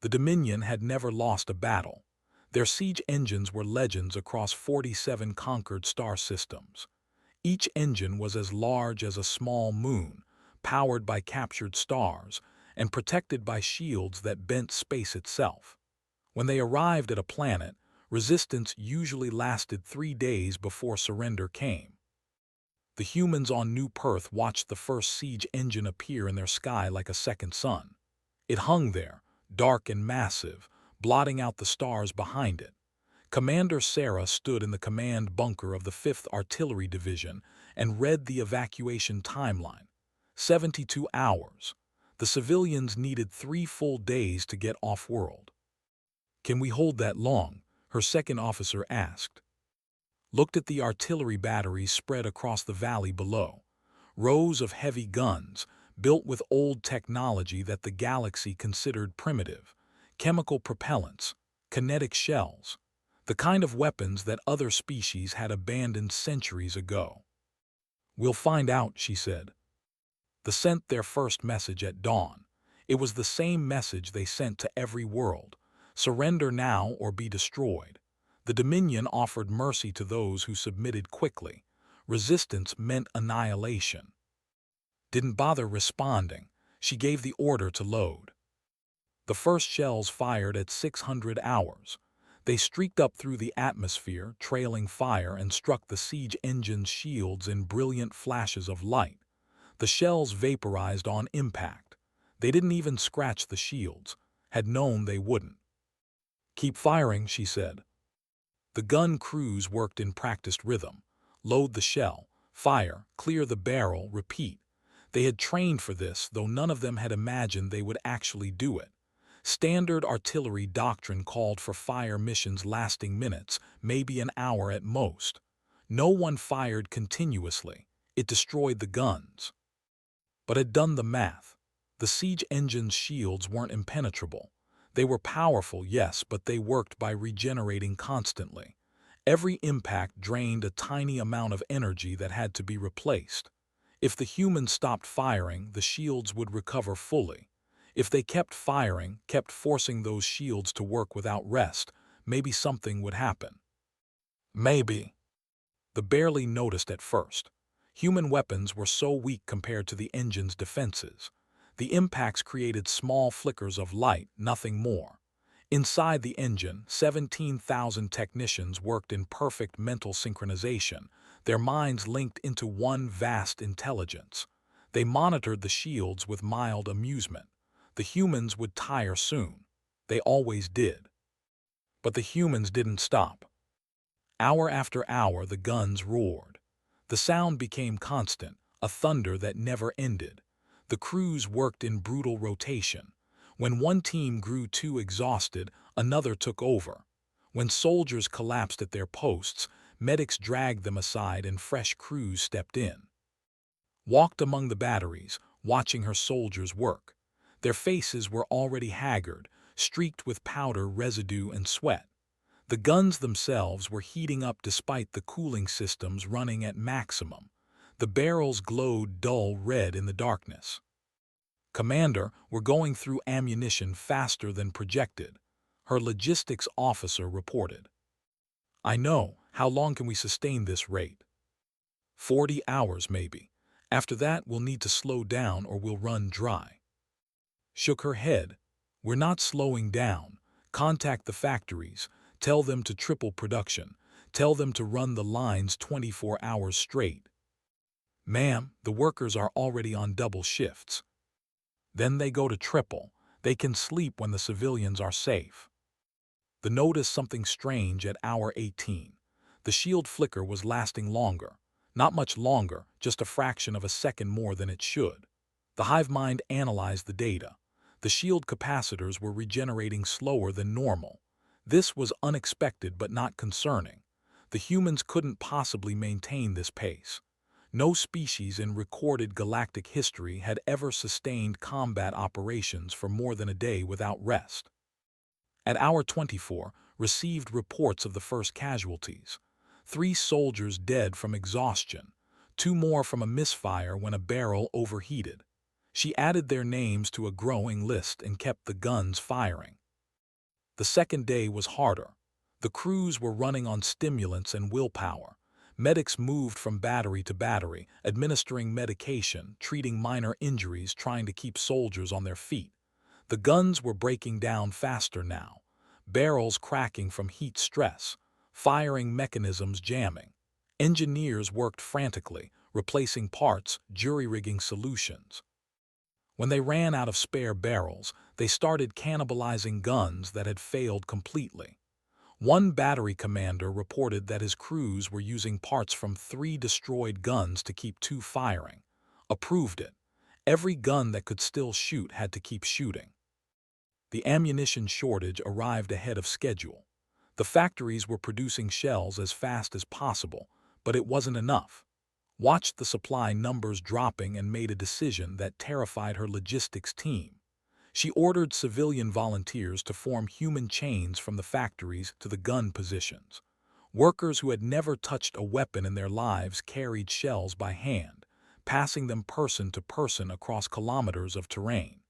The Dominion had never lost a battle. Their siege engines were legends across 47 conquered star systems. Each engine was as large as a small moon, powered by captured stars, and protected by shields that bent space itself. When they arrived at a planet, resistance usually lasted 3 days before surrender came. The humans on New Perth watched the first siege engine appear in their sky like a second sun. It hung there, dark and massive, blotting out the stars behind it. Commander Sarah stood in the command bunker of the 5th Artillery Division and read the evacuation timeline. 72 hours. The civilians needed 3 full days to get off-world. "Can we hold that long?" her second officer asked. Looked at the artillery batteries spread across the valley below. Rows of heavy guns, built with old technology that the galaxy considered primitive. Chemical propellants, kinetic shells, the kind of weapons that other species had abandoned centuries ago. "We'll find out," she said. They sent their first message at dawn. It was the same message they sent to every world: surrender now or be destroyed. The Dominion offered mercy to those who submitted quickly. Resistance meant annihilation. Didn't bother responding. She gave the order to load. The first shells fired at 600 hours. They streaked up through the atmosphere, trailing fire, and struck the siege engine's shields in brilliant flashes of light. The shells vaporized on impact. They didn't even scratch the shields, had known they wouldn't. "Keep firing," she said. The gun crews worked in practiced rhythm. Load the shell, fire, clear the barrel, repeat. They had trained for this, though none of them had imagined they would actually do it. Standard artillery doctrine called for fire missions lasting minutes, maybe an hour at most. No one fired continuously. It destroyed the guns. But had done the math. The siege engine's shields weren't impenetrable. They were powerful, yes, but they worked by regenerating constantly. Every impact drained a tiny amount of energy that had to be replaced. If the humans stopped firing, the shields would recover fully. If they kept firing, kept forcing those shields to work without rest, maybe something would happen. Maybe. They barely noticed at first. Human weapons were so weak compared to the engine's defenses. The impacts created small flickers of light, nothing more. Inside the engine, 17,000 technicians worked in perfect mental synchronization, their minds linked into one vast intelligence. They monitored the shields with mild amusement. The humans would tire soon. They always did. But the humans didn't stop. Hour after hour, the guns roared. The sound became constant, a thunder that never ended. The crews worked in brutal rotation. When one team grew too exhausted, another took over. When soldiers collapsed at their posts, medics dragged them aside and fresh crews stepped in. Walked among the batteries, watching her soldiers work. Their faces were already haggard, streaked with powder residue and sweat. The guns themselves were heating up despite the cooling systems running at maximum. The barrels glowed dull red in the darkness. "Commander, we're going through ammunition faster than projected," her logistics officer reported. "I know. How long can we sustain this rate?" 40 hours, maybe. After that, we'll need to slow down or we'll run dry." Shook her head. "We're not slowing down. Contact the factories. Tell them to triple production. Tell them to run the lines 24 hours straight." "Ma'am, the workers are already on double shifts." "Then they go to triple. They can sleep when the civilians are safe." They noticed something strange at hour 18. The shield flicker was lasting longer. Not much longer, just a fraction of a second more than it should. The hive mind analyzed the data. The shield capacitors were regenerating slower than normal. This was unexpected but not concerning. The humans couldn't possibly maintain this pace. No species in recorded galactic history had ever sustained combat operations for more than a day without rest. At hour 24, received reports of the first casualties. 3 soldiers dead from exhaustion, 2 more from a misfire when a barrel overheated. She added their names to a growing list and kept the guns firing. The second day was harder. The crews were running on stimulants and willpower. Medics moved from battery to battery, administering medication, treating minor injuries, trying to keep soldiers on their feet. The guns were breaking down faster now, barrels cracking from heat stress, firing mechanisms jamming. Engineers worked frantically, replacing parts, jury-rigging solutions. When they ran out of spare barrels, they started cannibalizing guns that had failed completely. One battery commander reported that his crews were using parts from 3 destroyed guns to keep 2 firing. Approved it. Every gun that could still shoot had to keep shooting. The ammunition shortage arrived ahead of schedule. The factories were producing shells as fast as possible, but it wasn't enough. Watched the supply numbers dropping and made a decision that terrified her logistics team. She ordered civilian volunteers to form human chains from the factories to the gun positions. Workers who had never touched a weapon in their lives carried shells by hand, passing them person to person across kilometers of terrain.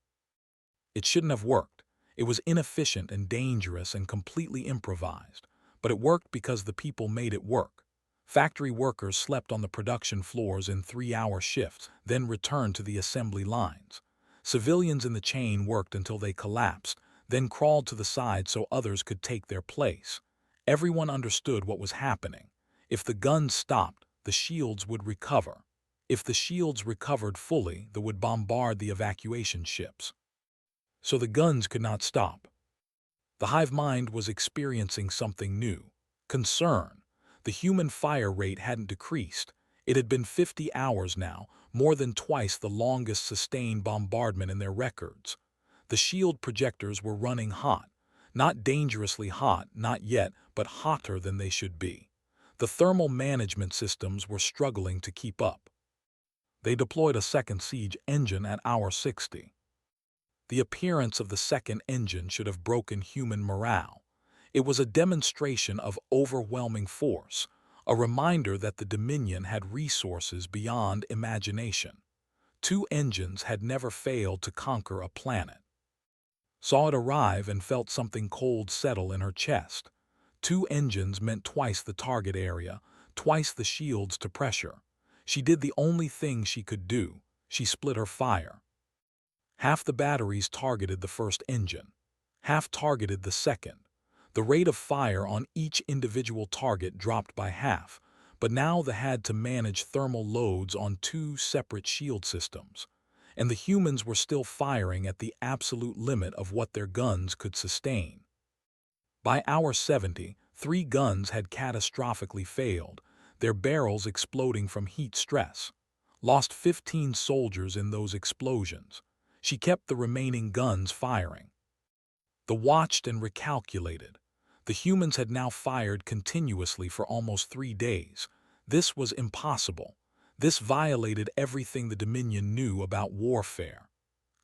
It shouldn't have worked. It was inefficient and dangerous and completely improvised, but it worked because the people made it work. Factory workers slept on the production floors in 3-hour shifts, then returned to the assembly lines. Civilians in the chain worked until they collapsed, then crawled to the side so others could take their place. Everyone understood what was happening. If the guns stopped, the shields would recover. If the shields recovered fully, they would bombard the evacuation ships. So the guns could not stop. The hive mind was experiencing something new. Concern. The human fire rate hadn't decreased. It had been 50 hours now, more than twice the longest sustained bombardment in their records. The shield projectors were running hot. Not dangerously hot, not yet, but hotter than they should be. The thermal management systems were struggling to keep up. They deployed a second siege engine at hour 60. The appearance of the second engine should have broken human morale. It was a demonstration of overwhelming force, a reminder that the Dominion had resources beyond imagination. 2 engines had never failed to conquer a planet. Saw it arrive and felt something cold settle in her chest. 2 engines meant twice the target area, twice the shields to pressure. She did the only thing she could do. She split her fire. Half the batteries targeted the first engine. Half targeted the second. The rate of fire on each individual target dropped by half, but now they had to manage thermal loads on 2 separate shield systems. And the humans were still firing at the absolute limit of what their guns could sustain. By hour 70, 3 guns had catastrophically failed, their barrels exploding from heat stress. Lost 15 soldiers in those explosions. She kept the remaining guns firing. The watched and recalculated. The humans had now fired continuously for almost 3 days. This was impossible. This violated everything the Dominion knew about warfare.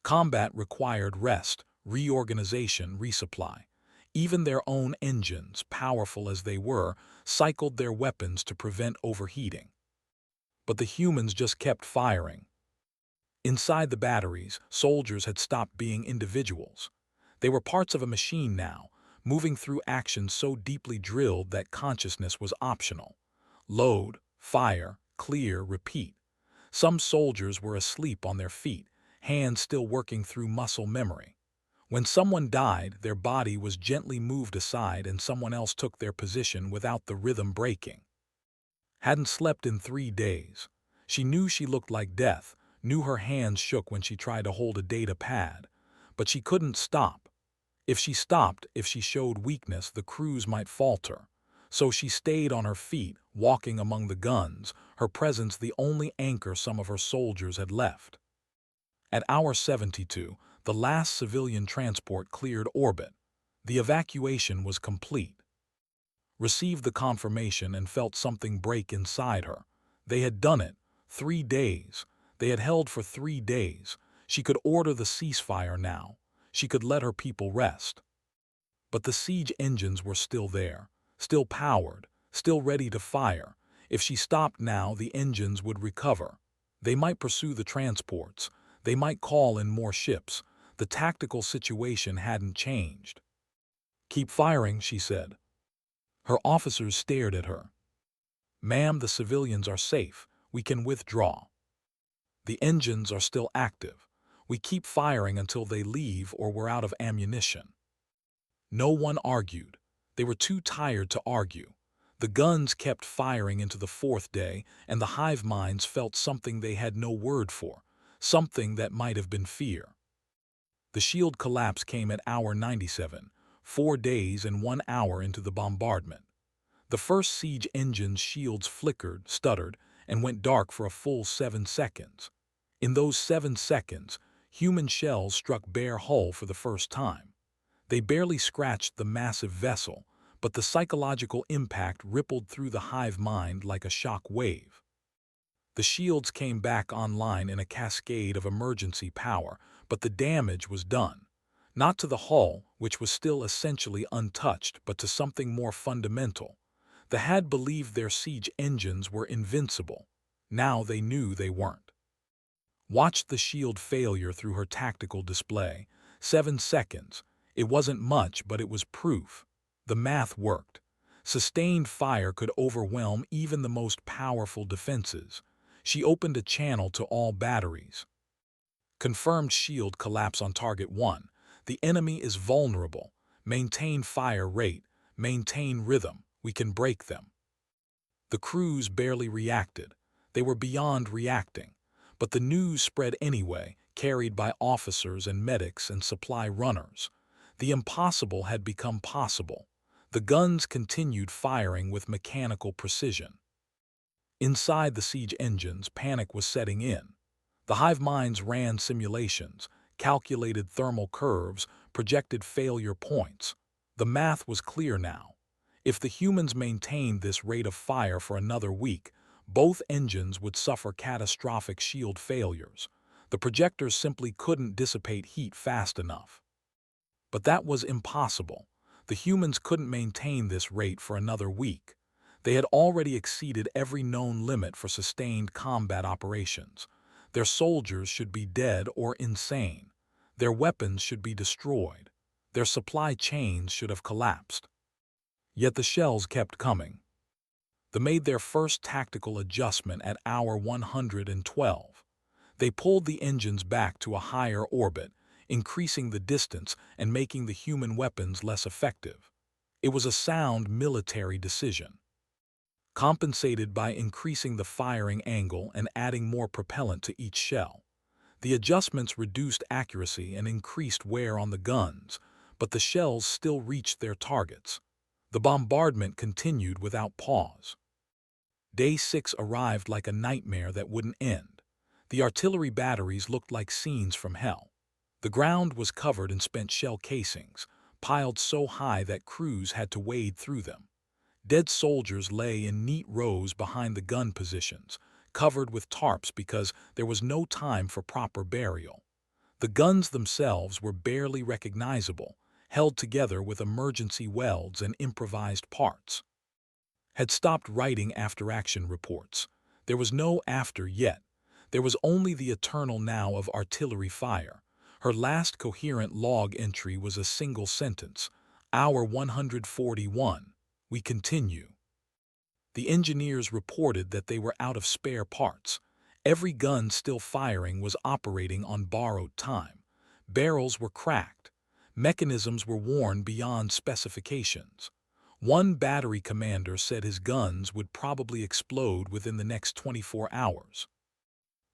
Combat required rest, reorganization, resupply. Even their own engines, powerful as they were, cycled their weapons to prevent overheating. But the humans just kept firing. Inside the batteries, soldiers had stopped being individuals. They were parts of a machine now, moving through actions so deeply drilled that consciousness was optional. Load, fire, clear, repeat. Some soldiers were asleep on their feet, hands still working through muscle memory. When someone died, their body was gently moved aside and someone else took their position without the rhythm breaking. Hadn't slept in 3 days. She knew she looked like death, knew her hands shook when she tried to hold a data pad. But she couldn't stop. If she stopped, if she showed weakness, the crews might falter. So she stayed on her feet, walking among the guns, her presence the only anchor some of her soldiers had left. At hour 72, the last civilian transport cleared orbit. The evacuation was complete. Received the confirmation and felt something break inside her. They had done it. 3 days. They had held for 3 days. She could order the ceasefire now. She could let her people rest. But the siege engines were still there, still powered, still ready to fire. If she stopped now, the engines would recover. They might pursue the transports. They might call in more ships. The tactical situation hadn't changed. "Keep firing," she said. Her officers stared at her. "Ma'am, the civilians are safe. We can withdraw. The engines are still active. We keep firing until they leave or we're out of ammunition." No one argued. They were too tired to argue. The guns kept firing into the fourth day, and the hive minds felt something they had no word for, something that might have been fear. The shield collapse came at hour 97, 4 days and 1 hour into the bombardment. The first siege engine's shields flickered, stuttered, and went dark for a full 7 seconds. In those 7 seconds, human shells struck bare hull for the first time. They barely scratched the massive vessel, but the psychological impact rippled through the hive mind like a shock wave. The shields came back online in a cascade of emergency power, but the damage was done. Not to the hull, which was still essentially untouched, but to something more fundamental. The had believed their siege engines were invincible. Now they knew they weren't. Watched the shield failure through her tactical display. 7 seconds. It wasn't much, but it was proof. The math worked. Sustained fire could overwhelm even the most powerful defenses. She opened a channel to all batteries. "Confirmed shield collapse on target 1. The enemy is vulnerable. Maintain fire rate. Maintain rhythm. We can break them." The crews barely reacted. They were beyond reacting. But the news spread anyway, carried by officers and medics and supply runners. The impossible had become possible. The guns continued firing with mechanical precision. Inside the siege engines, panic was setting in. The hive minds ran simulations, calculated thermal curves, projected failure points. The math was clear now. If the humans maintained this rate of fire for another week, both engines would suffer catastrophic shield failures. The projectors simply couldn't dissipate heat fast enough. But that was impossible. The humans couldn't maintain this rate for another week. They had already exceeded every known limit for sustained combat operations. Their soldiers should be dead or insane. Their weapons should be destroyed. Their supply chains should have collapsed. Yet the shells kept coming. They made their first tactical adjustment at hour 112. They pulled the engines back to a higher orbit, increasing the distance and making the human weapons less effective. It was a sound military decision. Compensated by increasing the firing angle and adding more propellant to each shell. The adjustments reduced accuracy and increased wear on the guns, but the shells still reached their targets. The bombardment continued without pause. Day 6 arrived like a nightmare that wouldn't end. The artillery batteries looked like scenes from hell. The ground was covered in spent shell casings, piled so high that crews had to wade through them. Dead soldiers lay in neat rows behind the gun positions, covered with tarps because there was no time for proper burial. The guns themselves were barely recognizable, held together with emergency welds and improvised parts. Had stopped writing after-action reports. There was no after yet. There was only the eternal now of artillery fire. Her last coherent log entry was a single sentence. Hour 141. We continue. The engineers reported that they were out of spare parts. Every gun still firing was operating on borrowed time. Barrels were cracked. Mechanisms were worn beyond specifications. One battery commander said his guns would probably explode within the next 24 hours.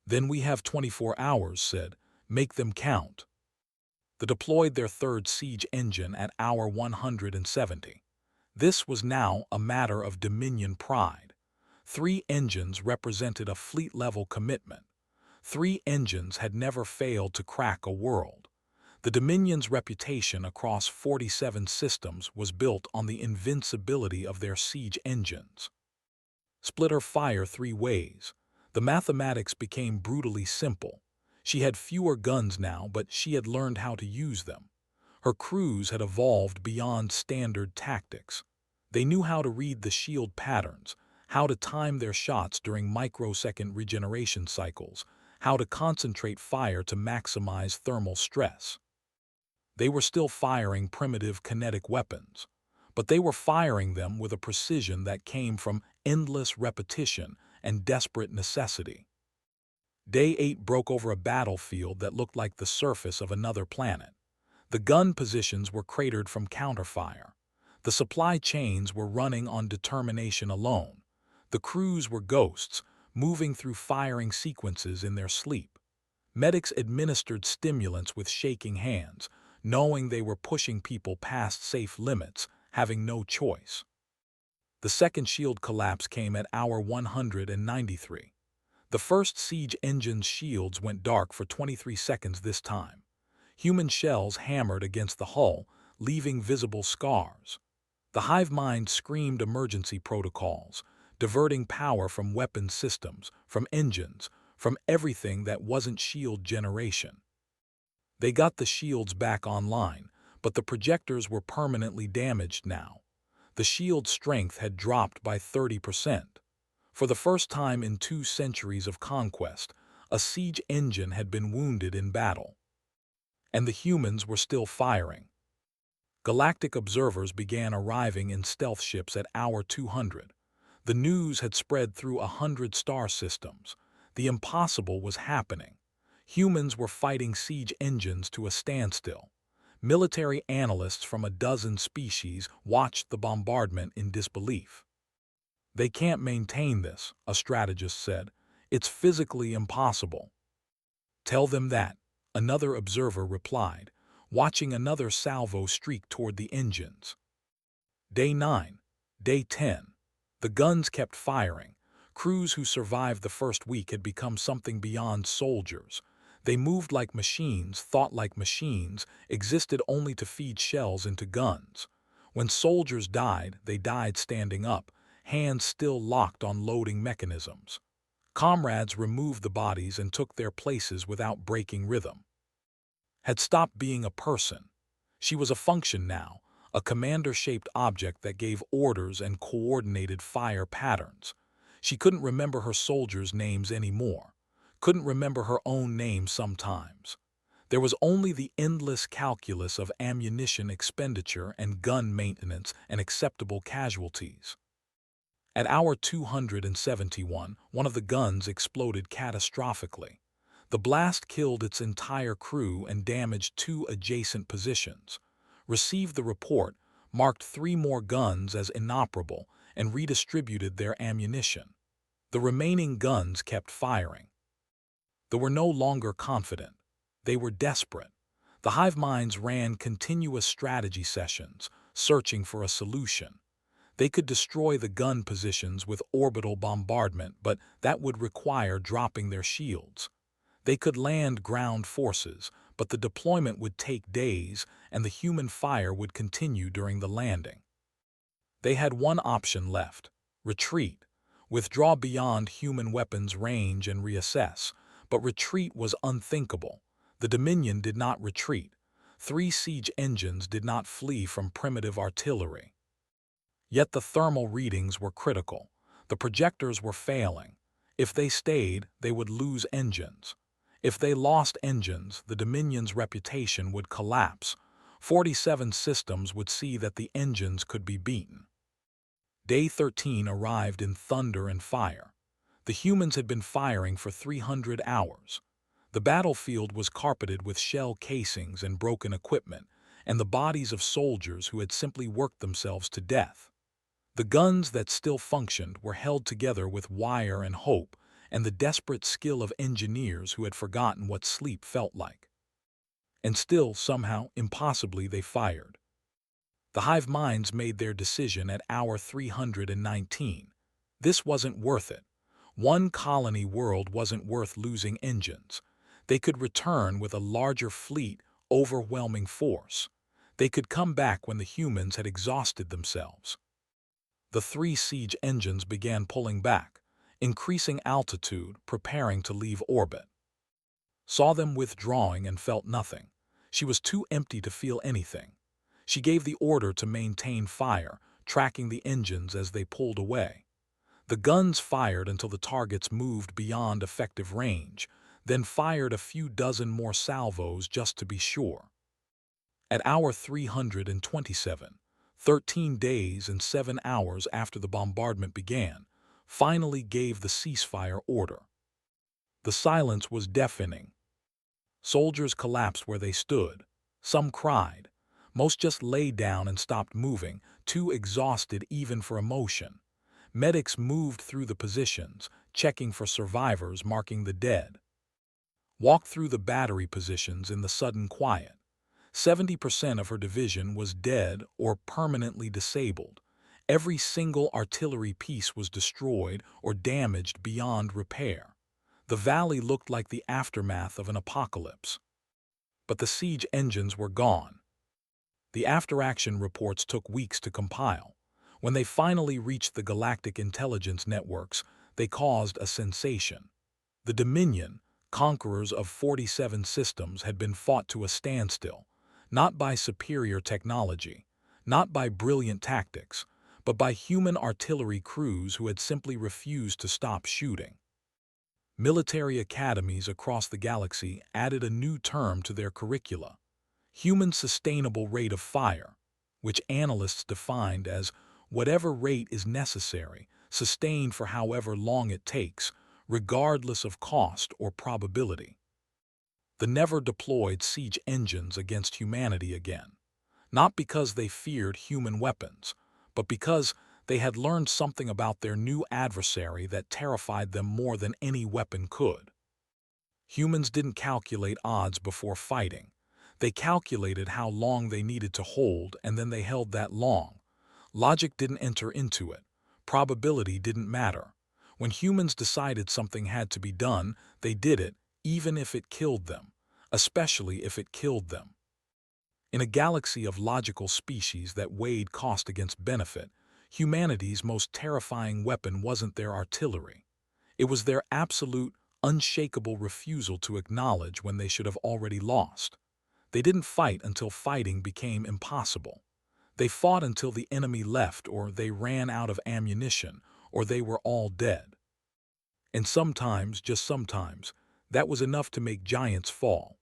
"Then we have 24 hours, said. Make them count." They deployed their third siege engine at hour 170. This was now a matter of Dominion pride. 3 engines represented a fleet-level commitment. 3 engines had never failed to crack a world. The Dominion's reputation across 47 systems was built on the invincibility of their siege engines. Split her fire 3 ways. The mathematics became brutally simple. She had fewer guns now, but she had learned how to use them. Her crews had evolved beyond standard tactics. They knew how to read the shield patterns, how to time their shots during microsecond regeneration cycles, how to concentrate fire to maximize thermal stress. They were still firing primitive kinetic weapons, but they were firing them with a precision that came from endless repetition and desperate necessity. Day 8 broke over a battlefield that looked like the surface of another planet. The gun positions were cratered from counterfire. The supply chains were running on determination alone. The crews were ghosts, moving through firing sequences in their sleep. Medics administered stimulants with shaking hands, knowing they were pushing people past safe limits, having no choice. The second shield collapse came at hour 193. The first siege engine's shields went dark for 23 seconds this time. Human shells hammered against the hull, leaving visible scars. The hive mind screamed emergency protocols, diverting power from weapon systems, from engines, from everything that wasn't shield generation. They got the shields back online, but the projectors were permanently damaged now. The shield strength had dropped by 30%. For the first time in 2 centuries of conquest, a siege engine had been wounded in battle. And the humans were still firing. Galactic observers began arriving in stealth ships at hour 200. The news had spread through 100 star systems. The impossible was happening. Humans were fighting siege engines to a standstill. Military analysts from a dozen species watched the bombardment in disbelief. "They can't maintain this," a strategist said. "It's physically impossible." "Tell them that," another observer replied, watching another salvo streak toward the engines. Day 9, Day 10. The guns kept firing. Crews who survived the first week had become something beyond soldiers. They moved like machines, thought like machines, existed only to feed shells into guns. When soldiers died, they died standing up, hands still locked on loading mechanisms. Comrades removed the bodies and took their places without breaking rhythm. Had stopped being a person. She was a function now, a commander-shaped object that gave orders and coordinated fire patterns. She couldn't remember her soldiers' names anymore, couldn't remember her own name sometimes. There was only the endless calculus of ammunition expenditure and gun maintenance and acceptable casualties. At hour 271, one of the guns exploded catastrophically. The blast killed its entire crew and damaged 2 adjacent positions. Received the report, marked 3 more guns as inoperable, and redistributed their ammunition. The remaining guns kept firing. They were no longer confident. They were desperate. The hive minds ran continuous strategy sessions, searching for a solution. They could destroy the gun positions with orbital bombardment, but that would require dropping their shields. They could land ground forces, but the deployment would take days, and the human fire would continue during the landing. They had one option left: retreat, withdraw beyond human weapons range and reassess. But retreat was unthinkable. The Dominion did not retreat. 3 siege engines did not flee from primitive artillery. Yet the thermal readings were critical. The projectors were failing. If they stayed, they would lose engines. If they lost engines, the Dominion's reputation would collapse. 47 systems would see that the engines could be beaten. Day 13 arrived in thunder and fire. The humans had been firing for 300 hours. The battlefield was carpeted with shell casings and broken equipment, and the bodies of soldiers who had simply worked themselves to death. The guns that still functioned were held together with wire and hope, and the desperate skill of engineers who had forgotten what sleep felt like. And still, somehow, impossibly, they fired. The hive minds made their decision at hour 319. This wasn't worth it. One colony world wasn't worth losing engines. They could return with a larger fleet, overwhelming force. They could come back when the humans had exhausted themselves. The 3 siege engines began pulling back, increasing altitude, preparing to leave orbit. Saw them withdrawing and felt nothing. She was too empty to feel anything. She gave the order to maintain fire, tracking the engines as they pulled away. The guns fired until the targets moved beyond effective range, then fired a few dozen more salvos just to be sure. At hour 327, 13 days and 7 hours after the bombardment began, finally gave the ceasefire order. The silence was deafening. Soldiers collapsed where they stood. Some cried. Most just lay down and stopped moving, too exhausted even for emotion. Medics moved through the positions, checking for survivors, marking the dead. Walked through the battery positions in the sudden quiet. 70% of her division was dead or permanently disabled. Every single artillery piece was destroyed or damaged beyond repair. The valley looked like the aftermath of an apocalypse. But the siege engines were gone. The after-action reports took weeks to compile. When they finally reached the Galactic Intelligence networks, they caused a sensation. The Dominion, conquerors of 47 systems, had been fought to a standstill, not by superior technology, not by brilliant tactics, but by human artillery crews who had simply refused to stop shooting. Military academies across the galaxy added a new term to their curricula: human sustainable rate of fire, which analysts defined as whatever rate is necessary, sustained for however long it takes, regardless of cost or probability. The never deployed siege engines against humanity again, not because they feared human weapons, but because they had learned something about their new adversary that terrified them more than any weapon could. Humans didn't calculate odds before fighting. They calculated how long they needed to hold, and then they held that long. Logic didn't enter into it. Probability didn't matter. When humans decided something had to be done, they did it, even if it killed them, especially if it killed them. In a galaxy of logical species that weighed cost against benefit, humanity's most terrifying weapon wasn't their artillery. It was their absolute, unshakable refusal to acknowledge when they should have already lost. They didn't fight until fighting became impossible. They fought until the enemy left, or they ran out of ammunition, or they were all dead. And sometimes, just sometimes, that was enough to make giants fall.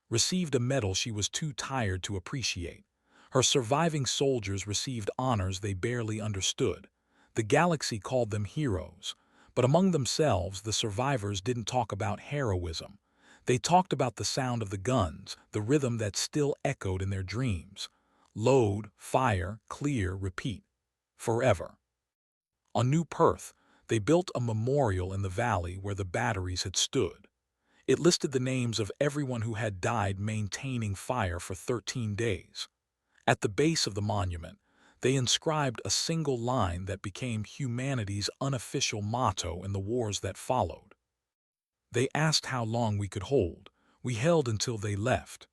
Received a medal she was too tired to appreciate. Her surviving soldiers received honors they barely understood. The galaxy called them heroes. But among themselves, the survivors didn't talk about heroism. They talked about the sound of the guns, the rhythm that still echoed in their dreams. Load, fire, clear, repeat. Forever. On New Perth, they built a memorial in the valley where the batteries had stood. It listed the names of everyone who had died maintaining fire for 13 days. At the base of the monument, they inscribed a single line that became humanity's unofficial motto in the wars that followed. They asked how long we could hold. We held until they left.